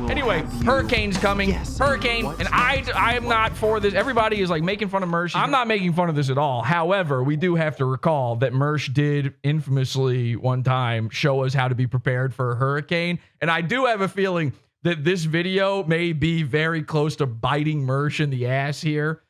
Anyway, hurricane's coming. Hurricane, and I am not for this. Everybody is like making fun of Mersh. I'm not making fun of this at all. However, we do have to recall that Mersh did infamously one time show us how to be prepared for a hurricane. And I do have a feeling that this video may be very close to biting Mersh in the ass here.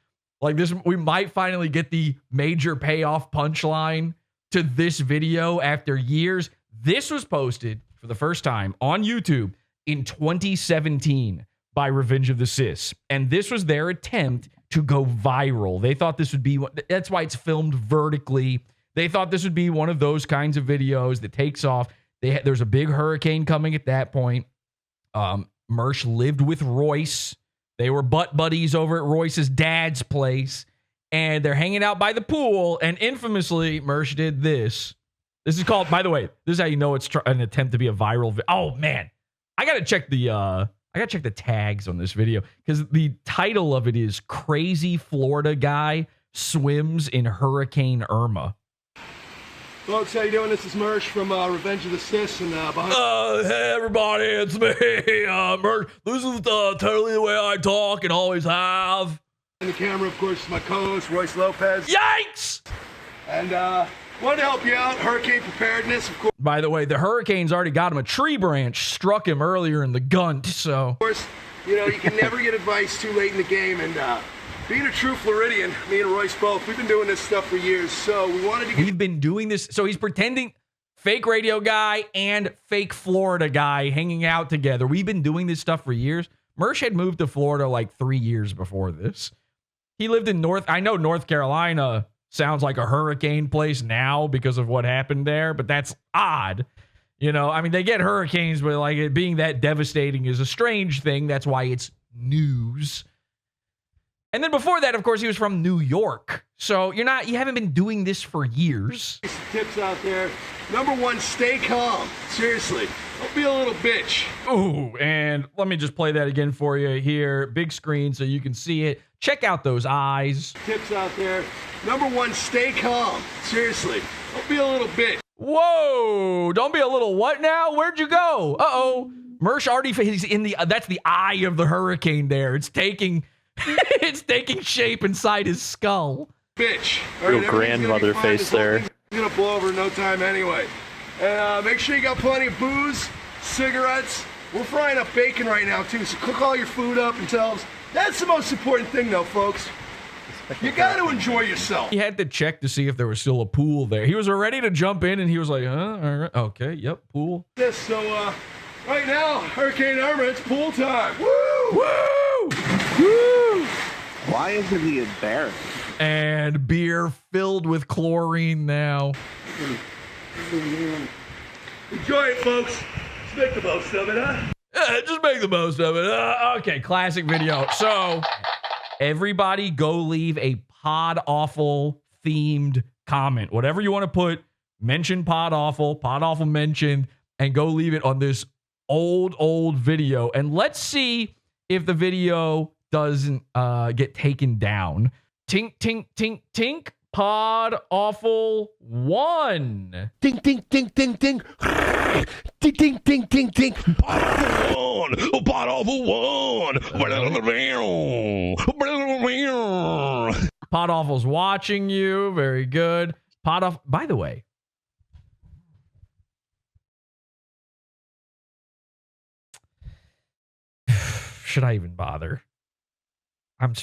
Like this, we might finally get the major payoff punchline to this video after years. This was posted for the first time on YouTube in 2017 by Revenge of the Sis. And this was their attempt to go viral. They thought this would be, that's why it's filmed vertically. They thought this would be one of those kinds of videos that takes off. There's a big hurricane coming at that point. Mersh lived with Royce. They were butt buddies over at Royce's dad's place. And they're hanging out by the pool. And infamously, Mersh did this. This is called, by the way, this is how you know it's an attempt to be a viral video. Oh, man. I gotta check the tags on this video because the title of it is "Crazy Florida Guy Swims in Hurricane Irma." Folks, how you doing? This is Mersh from Revenge of the Sis, and behind. Hey everybody, it's me, Mersh. This is totally the way I talk and always have. In the camera, of course, is my co-host Royce Lopez. Yikes! And wanted to help you out. Hurricane preparedness, of course. By the way, the hurricane's already got him. A tree branch struck him earlier in the gunt, so. Of course, you know, you can never get advice too late in the game. And being a true Floridian, me and Royce both, we've been doing this stuff for years. So we wanted to get. We've been doing this. So he's pretending fake radio guy and fake Florida guy hanging out together. We've been doing this stuff for years. Mersh had moved to Florida like 3 years before this. He lived in I know North Carolina sounds like a hurricane place now because of what happened there, but that's odd. You know, I mean, they get hurricanes, but like it being that devastating is a strange thing. That's why it's news. And then before that, of course, he was from New York. So you haven't been doing this for years. Some tips out there. Number one, stay calm. Seriously, don't be a little bitch. Ooh, and let me just play that again for you here. Big screen so you can see it. Check out those eyes. Tips out there. Number one, stay calm. Seriously, don't be a little bitch. Whoa, don't be a little what now? Where'd you go? Uh-oh. Mersh already, he's in the, that's the eye of the hurricane there. It's taking, it's taking shape inside his skull. Bitch. Real grandmother face there. It's gonna blow over in no time anyway. And make sure you got plenty of booze, cigarettes. We're frying up bacon right now too, so cook all your food up and tell us. That's the most important thing though, folks. You got to enjoy yourself. He had to check to see if there was still a pool there. He was ready to jump in and he was like, all right, okay, yep, pool. So right now, Hurricane Irma, it's pool time. Woo! Woo! Woo! Why isn't he embarrassed? And beer filled with chlorine now. Enjoy it, folks. Let's make the most of it, huh? Just make the most of it. Okay, classic video. So everybody go leave a Podawful themed comment. Whatever you want to put, mention Podawful mentioned, and go leave it on this old video. And let's see if the video doesn't get taken down. Tink, tink, tink, tink. Podawful 1. Ding, ding, ding, ding, ding. Ding, ding, ding, ding, ding. Podawful 1. Podawful's watching you. Very good. Podawful, by the way. Should I even bother? I'm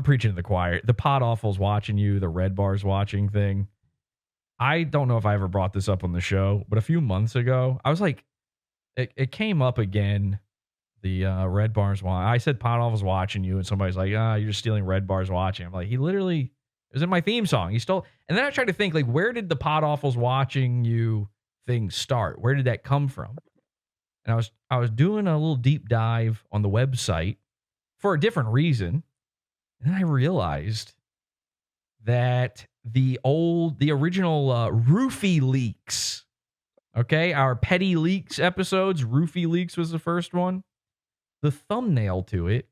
preaching to the choir. The Podawful's watching you. The Redbar's watching thing. I don't know if I ever brought this up on the show, but a few months ago, I was like, it came up again. The Redbar's watching. I said Podawful's watching you, and somebody's like, you're just stealing Redbar's watching. I'm like, he literally, it was in my theme song. He stole. And then I tried to think, like, where did the Podawful's watching you thing start? Where did that come from? And I was doing a little deep dive on the website for a different reason. And then I realized that the original Roofie Leaks, okay, our Petty Leaks episodes, Roofie Leaks was the first one. The thumbnail to it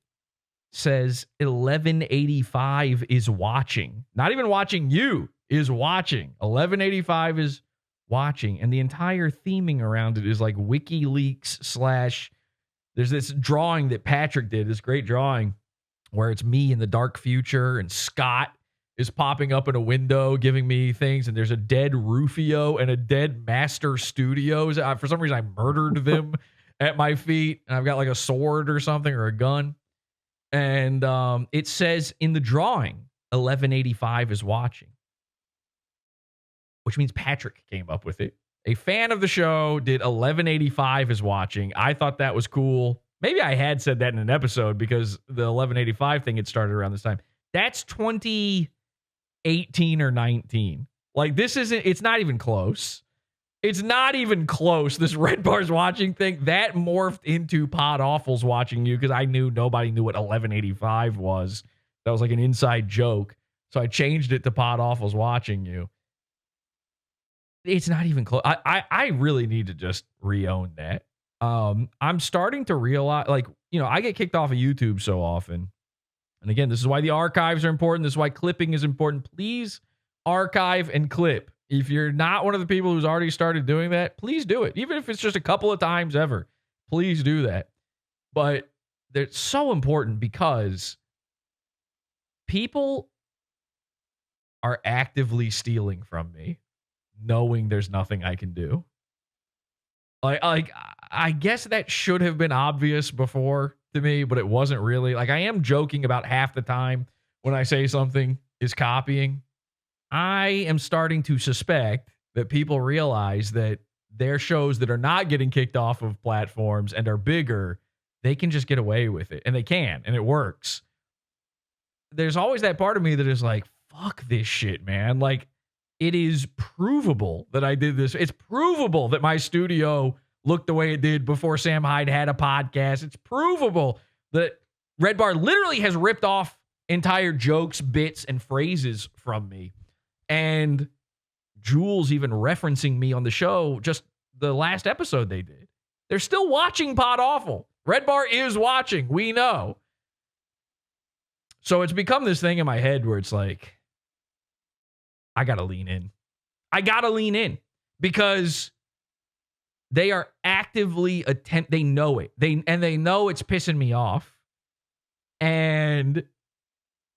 says 1185 is watching. Not even watching you, is watching. 1185 is watching. And the entire theming around it is like WikiLeaks / There's this drawing that Patrick did, this great drawing where it's me in the dark future and Scott is popping up in a window giving me things, and there's a dead Rufio and a dead Master Studios. For some reason, I murdered them at my feet, and I've got like a sword or something or a gun. And it says in the drawing, 1185 is watching, which means Patrick came up with it. A fan of the show did 1185 is watching. I thought that was cool. Maybe I had said that in an episode because the 1185 thing had started around this time. That's 2018 or 19. Like, this isn't, it's not even close. It's not even close. This Redbar's watching thing, that morphed into Podawful's watching you because I knew nobody knew what 1185 was. That was like an inside joke. So I changed it to Podawful's watching you. It's not even close. I really need to just re-own that. I'm starting to realize, like, you know, I get kicked off of YouTube so often. And again, this is why the archives are important. This is why clipping is important. Please archive and clip. If you're not one of the people who's already started doing that, please do it. Even if it's just a couple of times ever, please do that. But it's so important because people are actively stealing from me, knowing there's nothing I can do. Like I guess that should have been obvious before to me, but it wasn't really. Like, I am joking about half the time when I say something is copying. I am starting to suspect that people realize that their shows that are not getting kicked off of platforms and are bigger, they can just get away with it. And they can, and it works. There's always that part of me that is like, fuck this shit, man. Like, it is provable that I did this. It's provable that my studio looked the way it did before Sam Hyde had a podcast. It's provable that Redbar literally has ripped off entire jokes, bits, and phrases from me. And Jules even referencing me on the show, just the last episode they did. They're still watching Podawful. Redbar is watching. We know. So it's become this thing in my head where it's like, I got to lean in. I got to lean in because they are actively they know it. They know it's pissing me off. And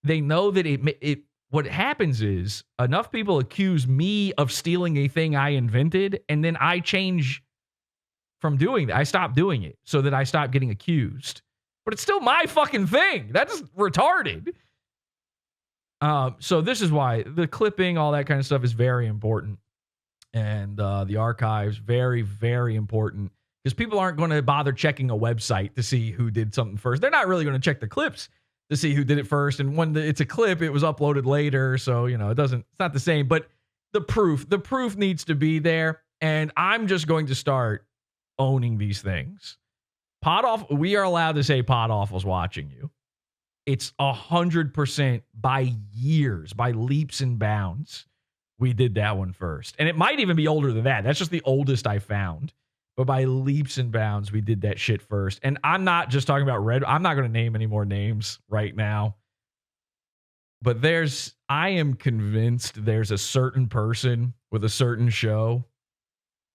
they know that what happens is enough people accuse me of stealing a thing I invented, and then I change from doing that. I stop doing it so that I stop getting accused. But it's still my fucking thing. That's retarded. So this is why the clipping, all that kind of stuff is very important. And the archives, very, very important. Because people aren't going to bother checking a website to see who did something first. They're not really going to check the clips to see who did it first. And when it's a clip, it was uploaded later. So, you know, it's not the same. But the proof needs to be there. And I'm just going to start owning these things. Podawful, we are allowed to say Podawful's watching you. It's 100% by years, by leaps and bounds. We did that one first. And it might even be older than that. That's just the oldest I found. But by leaps and bounds, we did that shit first. And I'm not just talking about I'm not going to name any more names right now. But I am convinced there's a certain person with a certain show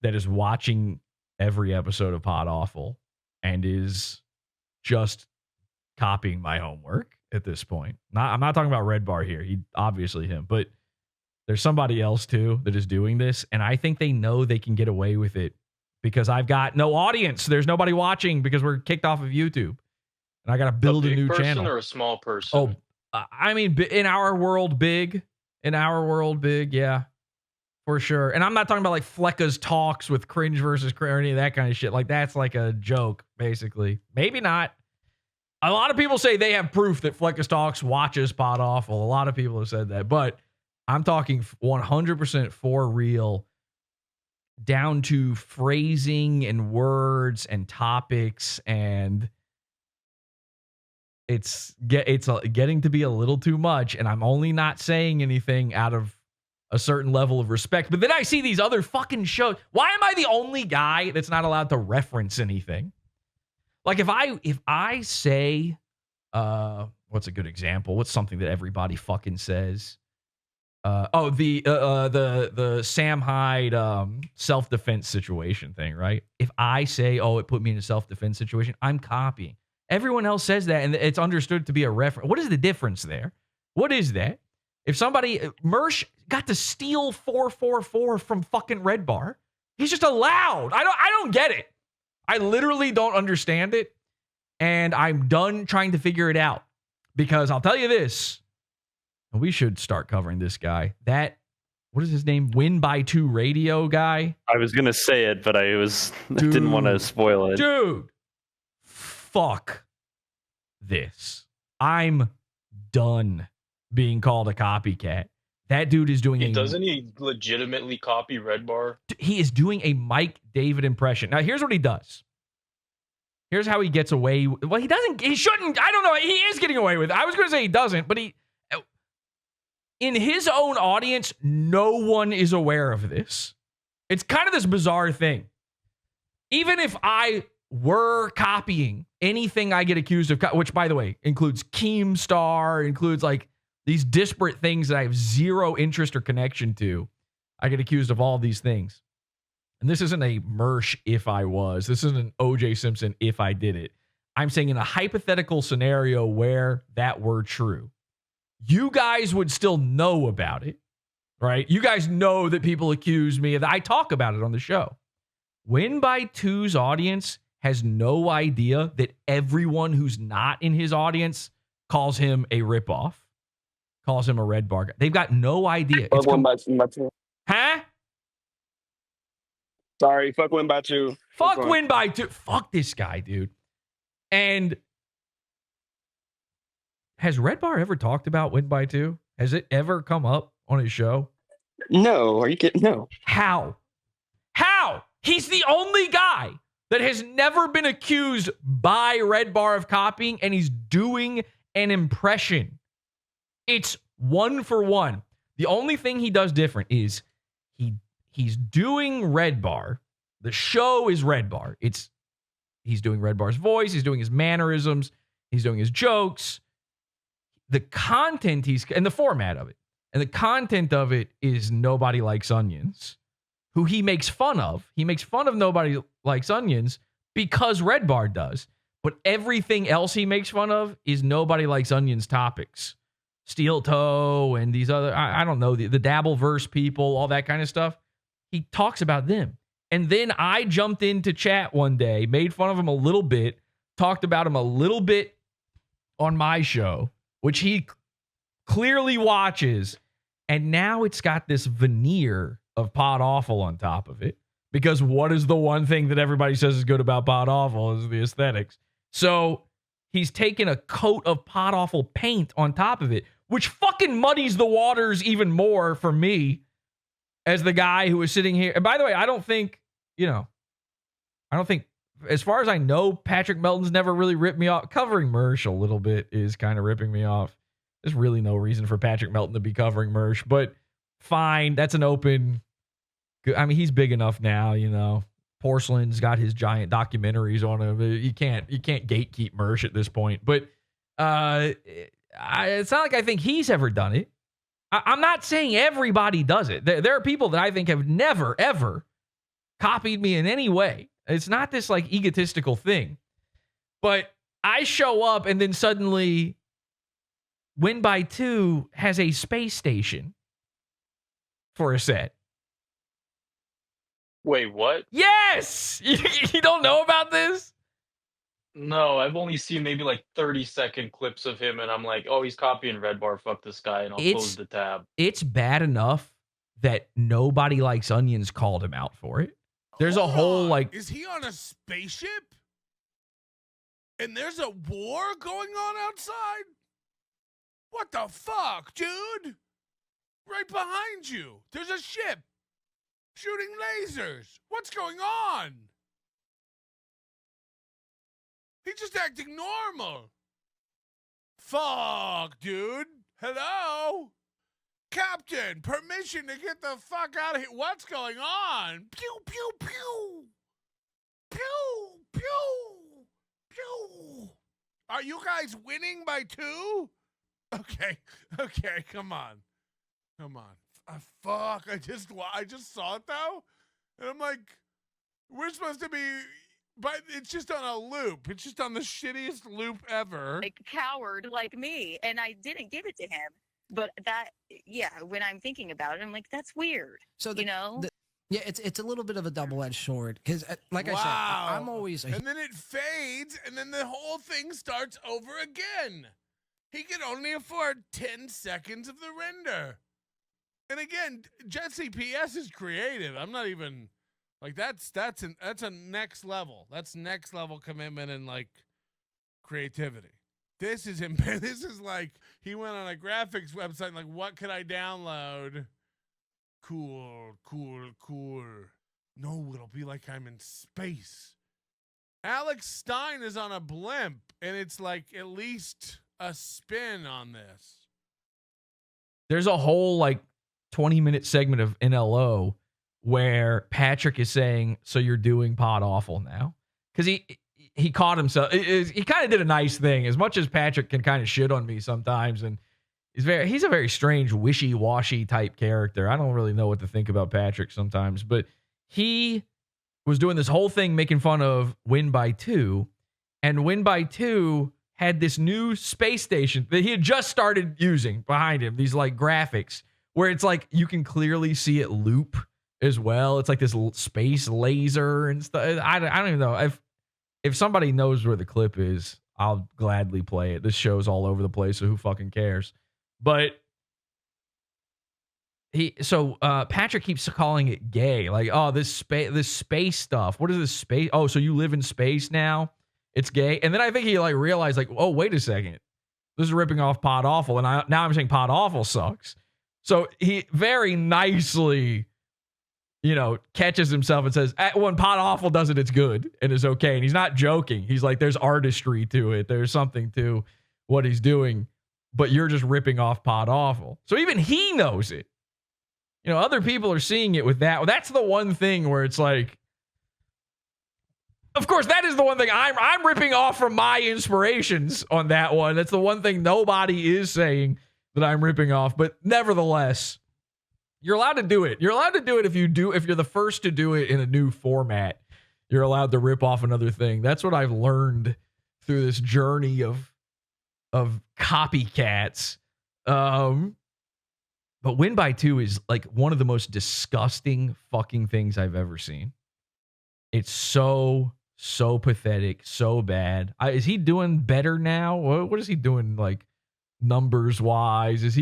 that is watching every episode of Podawful and is just copying my homework at this point. I'm not talking about Redbar here. He obviously him, but there's somebody else too that is doing this, and I think they know they can get away with it because I've got no audience. There's nobody watching because we're kicked off of YouTube, and I got to build a new channel. Or a small person? Oh, I mean, in our world, big. In our world, big, yeah, for sure. And I'm not talking about like Flecka's talks with cringe versus or any of that kind of shit. Like, that's like a joke, basically. Maybe not. A lot of people say they have proof that Flecka's talks watches Podawful. A lot of people have said that, but I'm talking 100% for real, down to phrasing and words and topics, and it's getting to be a little too much, and I'm only not saying anything out of a certain level of respect. But then I see these other fucking shows. Why am I the only guy that's not allowed to reference anything? Like, if I say, what's a good example? What's something that everybody fucking says? The Sam Hyde self-defense situation thing, right? If I say, oh, it put me in a self-defense situation, I'm copying. Everyone else says that, and it's understood to be a reference. What is the difference there? What is that? If somebody, Mersh got to steal 444 from fucking Redbar, he's just allowed. I don't get it. I literally don't understand it, and I'm done trying to figure it out. Because I'll tell you this, and we should start covering this guy. That, what is his name? Win by 2 radio guy. I was gonna say it, but I didn't want to spoil it. Dude, fuck this. I'm done being called a copycat. That dude is doing Doesn't he legitimately copy Redbar? He is doing a Mike David impression. Now, here's what he does. Here's how he gets away. Well, he doesn't. He shouldn't. I don't know. He is getting away with it. I was going to say he doesn't, but in his own audience, no one is aware of this. It's kind of this bizarre thing. Even if I were copying anything I get accused of, which, by the way, includes Keemstar, includes like these disparate things that I have zero interest or connection to. I get accused of all these things. And this isn't a Mersh if I was. This isn't an O.J. Simpson if I did it. I'm saying in a hypothetical scenario where that were true, you guys would still know about it, right? You guys know that people accuse me of that. I talk about it on the show. Win by 2's audience has no idea that everyone who's not in his audience calls him a ripoff. Calls him a Redbar guy. They've got no idea. Fuck Win by 2. Huh? Sorry, fuck Win by 2. Fuck Win by 2. Fuck this guy, dude. And has Redbar ever talked about Win by 2? Has it ever come up on his show? No, are you kidding? No. How? He's the only guy that has never been accused by Redbar of copying, and he's doing an impression. It's 1 for 1. The only thing he does different is he's doing Redbar. The show is Redbar. He's doing Redbar's voice. He's doing his mannerisms. He's doing his jokes. The content and the format of it. And the content of it is Nobody Likes Onions, who he makes fun of. He makes fun of Nobody Likes Onions because Redbar does. But everything else he makes fun of is Nobody Likes Onions topics. Steel Toe and these other, I don't know, the Dabbleverse people, all that kind of stuff. He talks about them. And then I jumped into chat one day, made fun of him a little bit, talked about him a little bit on my show, which he clearly watches. And now it's got this veneer of Podawful on top of it. Because what is the one thing that everybody says is good about Podawful is the aesthetics. So he's taken a coat of Podawful paint on top of it, which fucking muddies the waters even more for me as the guy who is sitting here. And by the way, I don't think, as far as I know, Patrick Melton's never really ripped me off. Covering Mersh a little bit is kind of ripping me off. There's really no reason for Patrick Melton to be covering Mersh, but fine. That's an open. I mean, he's big enough now, Porcelain's got his giant documentaries on him. You can't gatekeep Mersh at this point. But it's not like I think he's ever done it. I'm not saying everybody does it. There are people that I think have never, ever copied me in any way. It's not this like egotistical thing. But I show up and then suddenly Win by 2 has a space station for a set. Wait, what? Yes! You don't know about this? No, I've only seen maybe like 30-second clips of him, and I'm like, oh, he's copying Redbar. Fuck this guy, and I'll close the tab. It's bad enough that Nobody Likes Onions called him out for it. There's a whole like... Is he on a spaceship? And there's a war going on outside? What the fuck, dude? Right behind you. There's a ship. Shooting lasers. What's going on? He's just acting normal. Fuck, dude. Hello? Captain, permission to get the fuck out of here. What's going on? Pew, pew, pew. Pew, pew, pew. Are you guys winning by 2? Okay, come on. Come on. Fuck. I just saw it though. And I'm like, we're supposed to be, but it's just on a loop. It's just on the shittiest loop ever. Like a coward like me. And I didn't give it to him. But that, yeah, when I'm thinking about it, I'm like, that's weird. So Yeah, it's a little bit of a double-edged sword because, like I said, I'm always. And then it fades, and then the whole thing starts over again. He can only afford 10 seconds of the render. And again, Jesse PS is creative. I'm not even like that's a next level. That's next level commitment and like creativity. This is him. This is like he went on a graphics website and like, what could I download? Cool. No, it'll be like I'm in space. Alex Stein is on a blimp, and it's like at least a spin on this. There's a whole like 20-minute segment of NLO where Patrick is saying, so you're doing Podawful now? Because he caught himself. He kind of did a nice thing. As much as Patrick can kind of shit on me sometimes, and he's a very strange, wishy-washy type character. I don't really know what to think about Patrick sometimes, but he was doing this whole thing making fun of Win by 2, and Win by 2 had this new space station that he had just started using behind him, these like graphics, where it's like you can clearly see it loop as well. It's like this space laser and stuff. I don't even know. If somebody knows where the clip is, I'll gladly play it. This show's all over the place, so who fucking cares? But Patrick keeps calling it gay. Like, oh, this space stuff. What is this space? Oh, so you live in space now? It's gay. And then I think he like realized like, oh, wait a second. This is ripping off Podawful. And now I'm saying Podawful sucks. So he very nicely, catches himself and says, when Podawful does it, it's good and it's okay. And he's not joking. He's like, there's artistry to it. There's something to what he's doing. But you're just ripping off Podawful. So even he knows it. Other people are seeing it with that. That's the one thing where it's like, of course, that is the one thing I'm ripping off from my inspirations on that one. That's the one thing nobody is saying that I'm ripping off. But nevertheless, you're allowed to do it. You're allowed to do it if you're the first to do it in a new format. You're allowed to rip off another thing. That's what I've learned through this journey of copycats. But Win by 2 is like one of the most disgusting fucking things I've ever seen. It's so pathetic, so bad. Is he doing better now? What is he doing like numbers wise? Is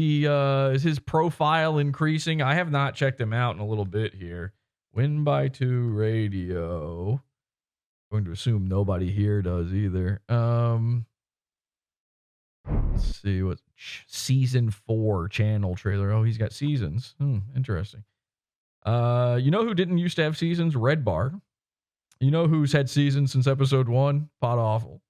his profile increasing? I have not checked him out in a little bit here. Win by 2 radio. I'm going to assume nobody here does either. Let's see what season 4 channel trailer. Oh, he's got seasons. Interesting. Who didn't used to have seasons? Redbar. Who's had seasons since episode 1? Podawful.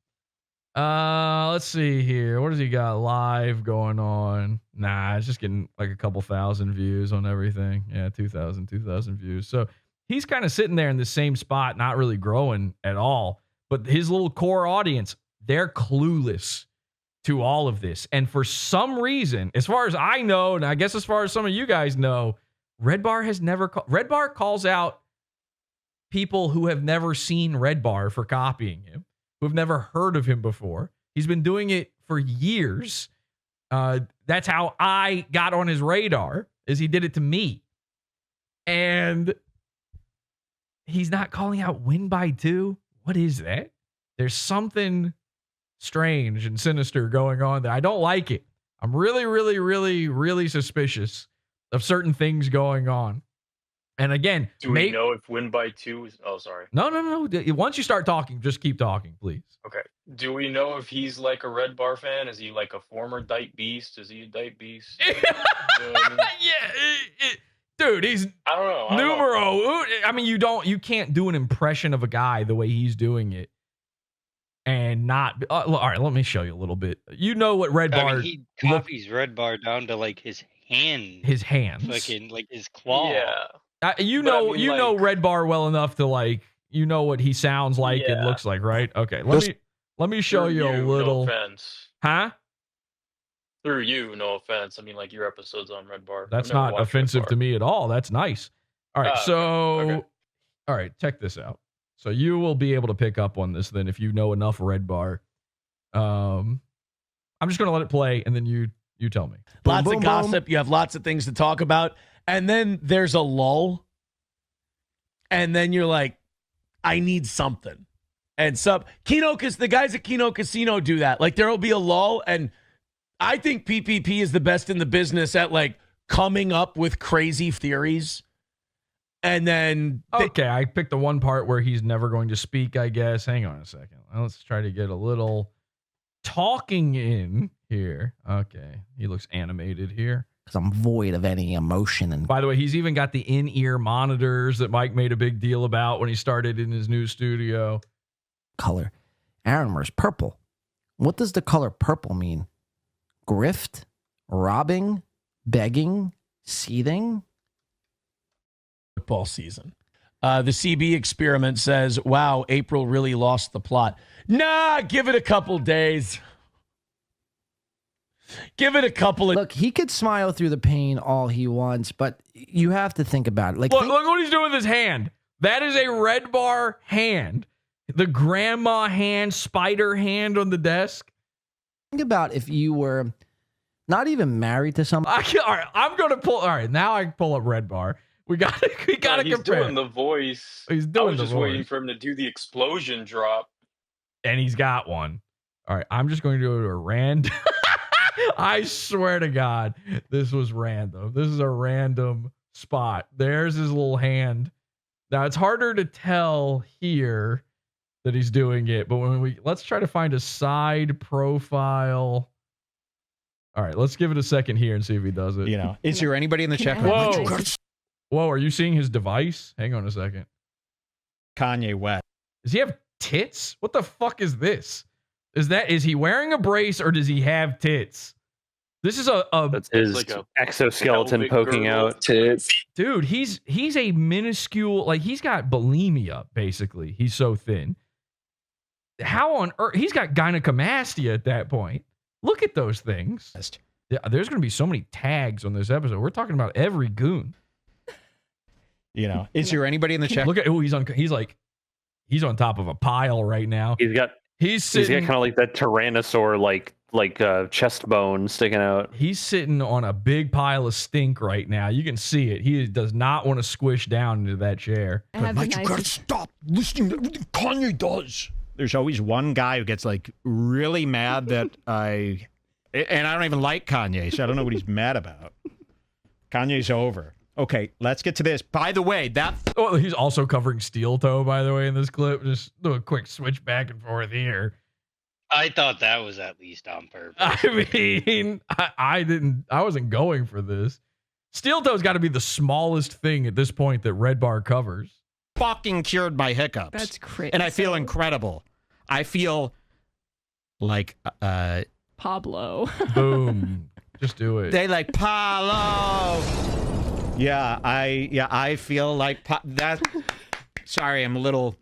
Let's see here. What does he got live going on? Nah, it's just getting like a couple thousand views on everything. Yeah, 2,000 views. So he's kind of sitting there in the same spot, not really growing at all. But his little core audience, they're clueless to all of this. And for some reason, as far as I know, and I guess as far as some of you guys know, Redbar calls out people who have never seen Redbar for copying him, who have never heard of him before. He's been doing it for years. That's how I got on his radar, is he did it to me. And he's not calling out Win by 2. What is that? There's something strange and sinister going on there. I don't like it. I'm really, really, really, really suspicious of certain things going on. And again, do we know if Win by 2 is... Oh, sorry. No. Once you start talking, just keep talking, please. Okay. Do we know if he's like a Redbar fan? Is he like a former Dyke Beast? Is he a Dyke Beast? Yeah. Dude, he's... I don't know. Numero. I mean, you can't do an impression of a guy the way he's doing it. And not... all right, let me show you a little bit. You know what Redbar... I mean, he copies Redbar down to like his hand. His hands. Like his claw. Yeah. You know Redbar well enough to like, what he sounds like and looks like, right? Okay, let me show you a little. No offense. Huh? Through you, no offense. I mean, like your episodes on Red Bar. That's not offensive to me at all. That's nice. All right. Okay. All right, check this out. So you will be able to pick up on this then if you know enough Red Bar. I'm just going to let it play and then you tell me. Lots of gossip. You have lots of things to talk about. And then there's a lull. And then you're like, I need something. And the guys at Kino Casino do that. Like there will be a lull, and I think PPP is the best in the business at like coming up with crazy theories. And then okay, I picked the one part where he's never going to speak, I guess. Hang on a second. Let's try to get a little talking in here. Okay, he looks animated here. Because I'm void of any emotion. And by the way, he's even got the in-ear monitors that Mike made a big deal about when he started in his new studio. Color. Aaron Mersh, purple. What does the color purple mean? Grift? Robbing? Begging? Seething? Football season. The CB experiment says, wow, April really lost the plot. Nah, give it a couple days. Give it a couple of... Look, he could smile through the pain all he wants, but you have to think about it. Like, look what he's doing with his hand. That is a Red Bar hand. The grandma hand, spider hand on the desk. Think about if you were not even married to someone. All right, I'm going to pull... All right, now I can pull up Red Bar. We got to compare. He's doing the voice. He's doing I was just waiting for him to do the explosion drop. And he's got one. All right, I'm just going to do a random... I swear to God, this was random. This is a random spot. There's his little hand. Now, it's harder to tell here that he's doing it, but let's try to find a side profile. All right, let's give it a second here and see if he does it. You know, is there anybody in the chat? Whoa, are you seeing his device? Hang on a second. Kanye West. Does he have tits? What the fuck is this? Is he wearing a brace or does he have tits? This is That's his like a exoskeleton poking out. Tits. Dude, he's a minuscule, like he's got bulimia, basically. He's so thin. How on earth? He's got gynecomastia at that point. Look at those things. Yeah, there's going to be so many tags on this episode. We're talking about every goon. You know, is there anybody in the chat? Look at he's on top of a pile right now. He's got kind of like that tyrannosaur like chest bone sticking out. He's sitting on a big pile of stink right now. You can see it. He does not want to squish down into that chair. But Mike, you gotta stop listening to everything Kanye does. There's always one guy who gets like really mad that I don't even like Kanye, so I don't know what he's mad about. Kanye's over. Okay, let's get to this. By the way, he's also covering Steel Toe, by the way, in this clip. Just do a quick switch back and forth here. I thought that was at least on purpose. I mean, I wasn't going for this. Steel Toe's got to be the smallest thing at this point that Red Bar covers. Fucking cured my hiccups. That's crazy. And I feel incredible. I feel like Pablo. Boom. Just do it. They like Pablo. Yeah, I feel like that. Sorry, I'm a little.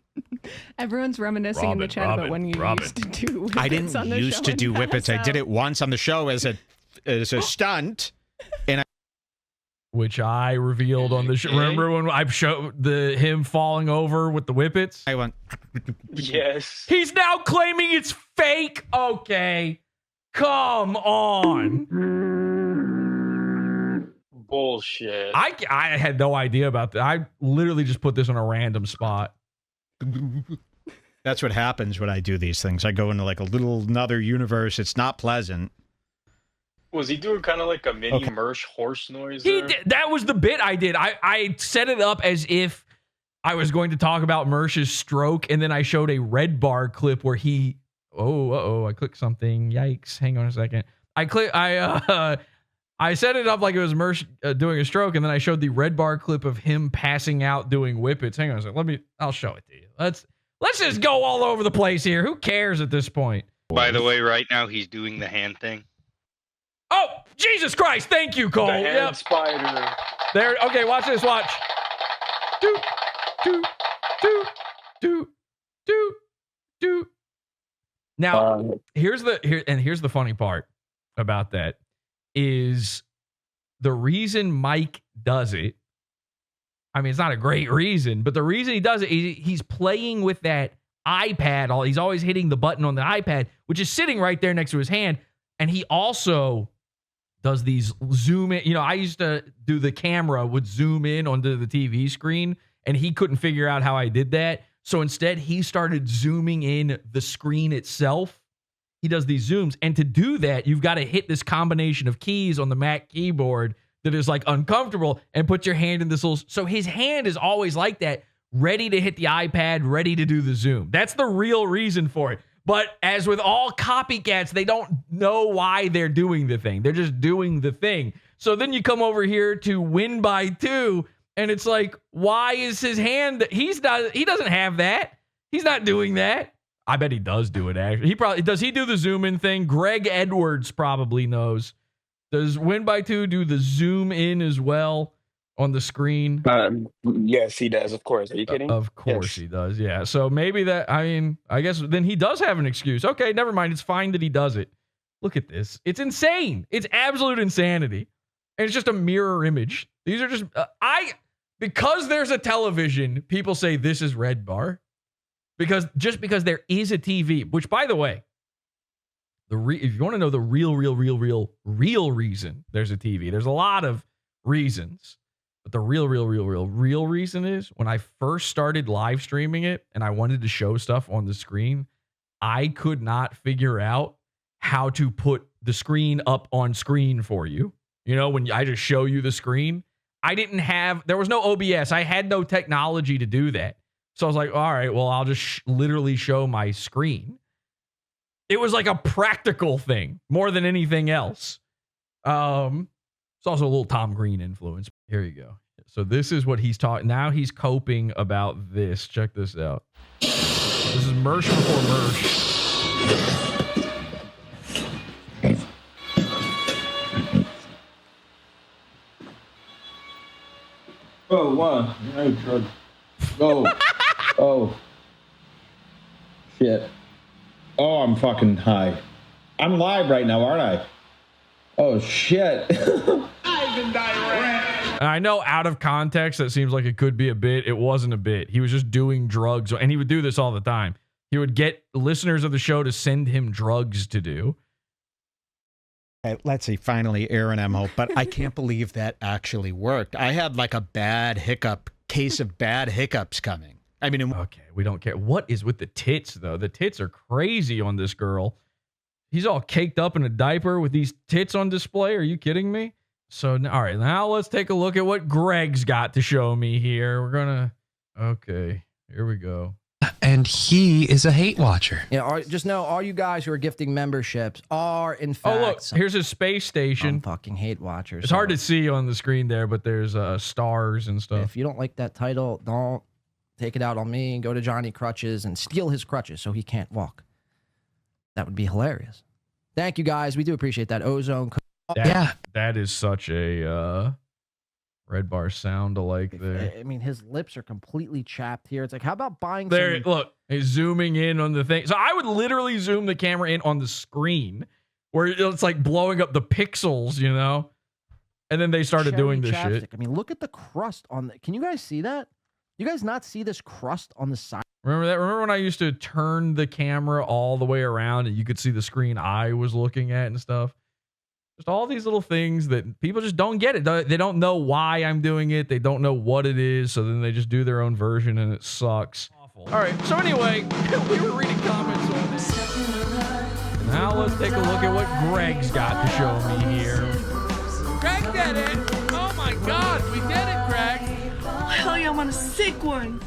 Everyone's reminiscing in the chat about when you used to do whippets. I didn't used to do whippets. I did it once on the show as a stunt, and which I revealed on the show. Remember when I showed him falling over with the whippets? I went. Yes. He's now claiming it's fake. Okay, come on. Bullshit. I had no idea about that. I literally just put this on a random spot. That's what happens when I do these things. I go into like another universe. It's not pleasant. Was he doing kind of like a mini Mersh horse noise? He did. That was the bit I did. I set it up as if I was going to talk about Mersh's stroke, and then I showed a Red Bar clip where he. I clicked something. Yikes! Hang on a second. I set it up like it was Mersh doing a stroke, and then I showed the Red Bar clip of him passing out doing whippets. Hang on a second. I'll show it to you. Let's just go all over the place here. Who cares at this point? By the way, right now he's doing the hand thing. Oh, Jesus Christ. Thank you, Cole. The hand spider. There. Okay, watch this. Watch. Do. Now, here's the funny part about that. is the reason Mike does it. I mean, it's not a great reason, but the reason he does it is he's playing with that iPad. He's always hitting the button on the iPad, which is sitting right there next to his hand. And he also does these zoom in. You know, I used to do the camera would zoom in onto the TV screen, and he couldn't figure out how I did that. So instead, he started zooming in the screen itself. He does these zooms. And to do that, you've got to hit this combination of keys on the Mac keyboard that is like uncomfortable and put your hand in this little. So his hand is always like that, ready to hit the iPad, ready to do the zoom. That's the real reason for it. But as with all copycats, they don't know why they're doing the thing. They're just doing the thing. So then you come over here to win by 2, and it's like, why is his hand? He doesn't have that. He's not doing that. I bet he does do it, actually. Does he do the zoom in thing? Greg Edwards probably knows. Does win by 2 do the zoom in as well on the screen? Yes, he does. Of course. Are you kidding? Of course he does. Yeah. So maybe that, I mean, I guess then he does have an excuse. Okay, never mind. It's fine that he does it. Look at this. It's insane. It's absolute insanity. And it's just a mirror image. These are just, because there's a television, people say this is Red Bar. Because there is a TV, which, by the way, if you want to know the real reason there's a TV, there's a lot of reasons, but the real reason is when I first started live streaming it and I wanted to show stuff on the screen, I could not figure out how to put the screen up on screen for you. You know, when I just show you the screen, there was no OBS. I had no technology to do that. So I was like, all right, well, I'll just literally show my screen. It was like a practical thing more than anything else. It's also a little Tom Green influence. Here you go. So this is what he's talking. Now he's coping about this. Check this out. This is Mersh before Mersh. Oh, one. Oh. Oh. Shit. Oh, I'm fucking high. I'm live right now, aren't I? Oh, shit. I know out of context, that seems like it could be a bit. It wasn't a bit. He was just doing drugs, and he would do this all the time. He would get listeners of the show to send him drugs to do. Let's see, finally, Aaron M. Hope, but I can't believe that actually worked. I had like a case of bad hiccups coming. I mean, okay, we don't care. What is with the tits, though? The tits are crazy on this girl. He's all caked up in a diaper with these tits on display. Are you kidding me? So, all right, now let's take a look at what Greg's got to show me here. Okay, here we go. And he is a hate watcher. Yeah, just know all you guys who are gifting memberships are, in fact... Oh, look, here's his space station. Fucking hate watchers. It's hard to see on the screen there, but there's stars and stuff. If you don't like that title, don't take it out on me and go to Johnny Crutches and steal his crutches so he can't walk. That would be hilarious. Thank you, guys. We do appreciate that. Ozone. That is such a Red Bar sound alike there. I mean, his lips are completely chapped here. It's like, how about buying there? Look, he's zooming in on the thing. So I would literally zoom the camera in on the screen where it's like blowing up the pixels, you know? And then they started doing this shit. I mean, look at the crust on the... Can you guys see that? You guys not see this crust on the side? Remember that? Remember when I used to turn the camera all the way around and you could see the screen I was looking at and stuff? Just all these little things that people just don't get it. They don't know why I'm doing it. They don't know what it is. So then they just do their own version and it sucks. Awful. All right. So anyway, we were reading comments on this. Now let's take a look at what Greg's got to show me here. Greg did it. Oh my God. We did it, Greg. Hell yeah, I'm on a sick one.